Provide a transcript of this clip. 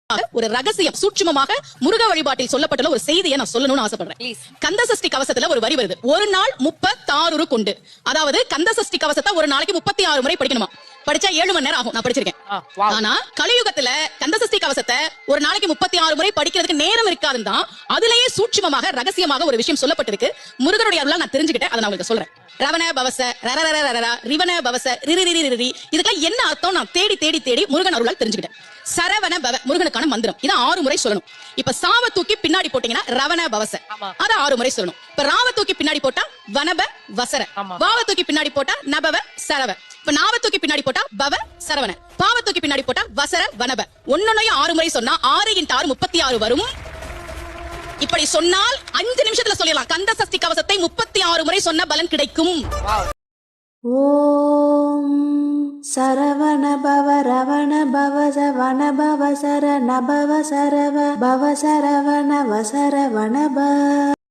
ஒரு ரகசியம் சூட்சுமமாக முருக வழிபாட்டில் சொல்லப்பட்டுள்ள ஒரு செய்தியை நான் சொல்லணும்னு ஆசைப்படுறேன். கந்தசஷ்டி கவசத்துல ஒரு வரி வருது, ஒரு நாள் 36 கொண்டு. அதாவது கந்தசஷ்டி கவசத்தை ஒரு நாளைக்கு 36 முறை படிக்கணுமா? படிச்சா 7 மணி நேரம் ஆகும். நான் படிச்சிருக்கேன். ஆனா கலியுகத்துல கந்தசஷ்டி கவசத்தை ஒரு நாளைக்கு 36 முறை படிக்கிறதுக்கு நேரம் இருக்காதுன்னு தான் அதுலயே சூட்சுமமாக ரகசியமாக ஒரு விஷயம் சொல்லப்பட்டிருக்கு. முருகனுடைய அருளால் நான் தெரிஞ்சுக்கிட்டேன். அதை நான் உங்களுக்கு சொல்றேன். ரவண பவச ரிவன பவச ரிரி இதுக்கெல்லாம் என்ன அர்த்தம் நான் தேடி தேடி தேடி முருகன் அருளால் தெரிஞ்சுக்கிட்டேன். சரவண பவ முருகனுக்கான மந்திரம். இதை 6 முறை சொல்லணும். இப்ப சாவ தூக்கி பின்னாடி போட்டீங்கன்னா ரவண பவச, அத 6 முறை சொல்லணும். இப்ப ராவ தூக்கி பின்னாடி போட்டா வனப வசர, வாவ தூக்கி பின்னாடி போட்டா நபவ சரவ, இப்ப நாவ தூக்கி பின்னாடி போட்டா பவ சரவண, பாவ தூக்கி பின்னாடி போட்டா வசர வனப. ஒன்னொன்னையும் 6 முறை சொன்னா 6 × 6 36 வரும். இப்படி சொன்னால் 5 நிமிஷத்துல சொல்லிடலாம். கந்த சஷ்டி கவசத்தை 36 முறை சொன்ன பலன் கிடைக்கும். ஓம் சரவண பவ ரவண பவ சவண பவ சர நபவ சரவ பவ சரவண வசர வனப.